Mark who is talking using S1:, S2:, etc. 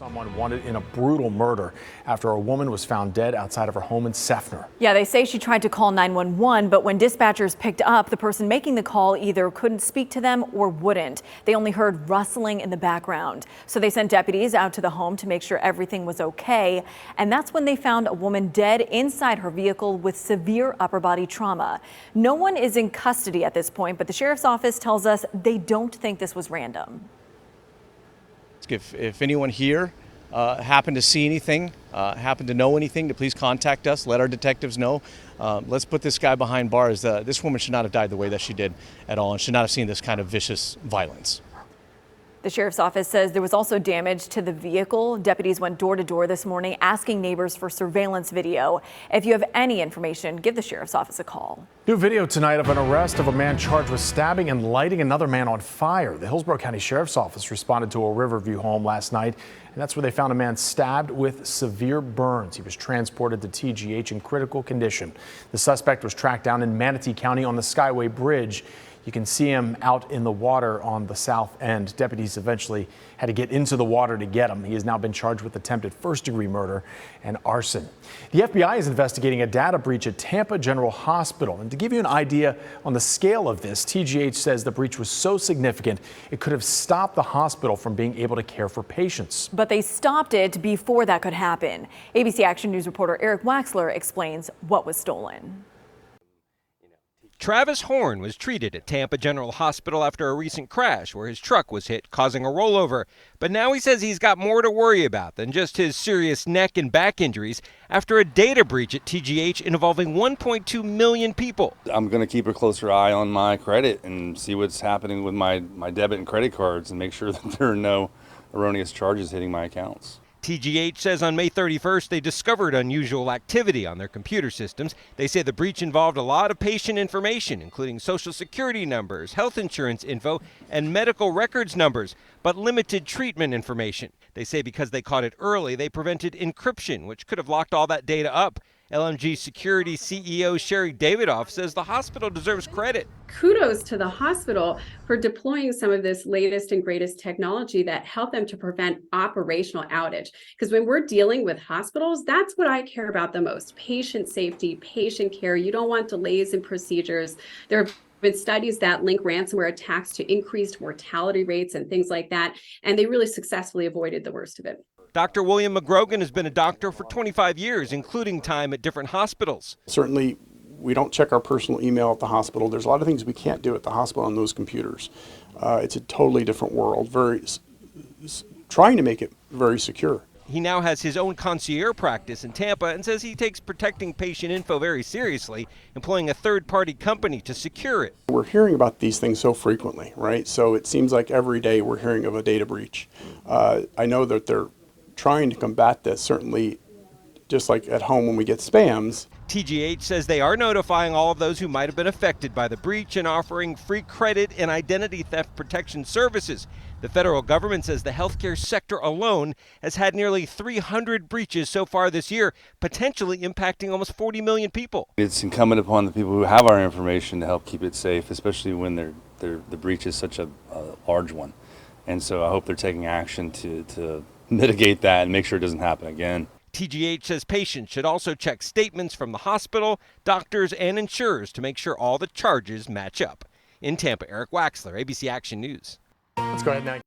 S1: Someone wanted in a brutal murder after a woman was found dead outside of her home in Seffner.
S2: Yeah, they say she tried to call 911, but when dispatchers picked up, the person making the call either couldn't speak to them or wouldn't. They only heard rustling in the background. So they sent deputies out to the home to make sure everything was okay. And that's when they found a woman dead inside her vehicle with severe upper body trauma. No one is in custody at this point, but the sheriff's office tells us they don't think this was random.
S3: If anyone here happened to see anything, happened to know anything, to please contact us, let our detectives know. Let's put this guy behind bars. This woman should not have died the way that she did at all and should not have seen this kind of vicious violence.
S2: The sheriff's office says there was also damage to the vehicle. Deputies went door to door this morning asking neighbors for surveillance video. If you have any information, give the sheriff's office a call.
S1: New video tonight of an arrest of a man charged with stabbing and lighting another man on fire. The Hillsborough County Sheriff's Office responded to a Riverview home last night, and that's where they found a man stabbed with severe burns. He was transported to TGH in critical condition. The suspect was tracked down in Manatee County on the Skyway Bridge. You can see him out in the water on the south end. Deputies eventually had to get into the water to get him. He has now been charged with attempted first-degree murder and arson. The FBI is investigating a data breach at Tampa General Hospital. And to give you an idea on the scale of this, TGH says the breach was so significant it could have stopped the hospital from being able to care for patients.
S2: But they stopped it before that could happen. ABC Action News reporter Eric Waxler explains what was stolen.
S4: Travis Horn was treated at Tampa General Hospital after a recent crash where his truck was hit, causing a rollover. But now he says he's got more to worry about than just his serious neck and back injuries after a data breach at TGH involving 1.2 million people.
S5: I'm going to keep a closer eye on my credit and see what's happening with my debit and credit cards and make sure that there are no erroneous charges hitting my accounts.
S4: TGH says on May 31st they discovered unusual activity on their computer systems. They say the breach involved a lot of patient information, including social security numbers, health insurance info, and medical records numbers, but limited treatment information. They say because they caught it early, they prevented encryption, which could have locked all that data up. LMG Security CEO Sherry Davidoff says the hospital deserves credit.
S6: Kudos to the hospital for deploying some of this latest and greatest technology that helped them to prevent operational outage. Because when we're dealing with hospitals, that's what I care about the most. Patient safety, patient care. You don't want delays in procedures. There have been studies that link ransomware attacks to increased mortality rates and things like that. And they really successfully avoided the worst of it.
S4: Dr. William McGrogan has been a doctor for 25 years, including time at different hospitals.
S7: Certainly, we don't check our personal email at the hospital. There's a lot of things we can't do at the hospital on those computers. It's a totally different world, trying to make it very secure.
S4: He now has his own concierge practice in Tampa and says he takes protecting patient info very seriously, employing a third-party company to secure it.
S7: We're hearing about these things so frequently, right? So it seems like every day we're hearing of a data breach. I know that they're trying to combat this, certainly just like at home when we get spams.
S4: TGH says they are notifying all of those who might have been affected by the breach and offering free credit and identity theft protection services. The federal government says the healthcare sector alone has had nearly 300 breaches so far this year, potentially impacting almost 40 million people.
S5: It's incumbent upon the people who have our information to help keep it safe, especially when the breach is such a large one. And so I hope they're taking action to mitigate that and make sure it doesn't happen again.
S4: TGH says patients should also check statements from the hospital, doctors, and insurers to make sure all the charges match up. In Tampa, Eric Waxler, ABC Action News.
S1: Let's go ahead now.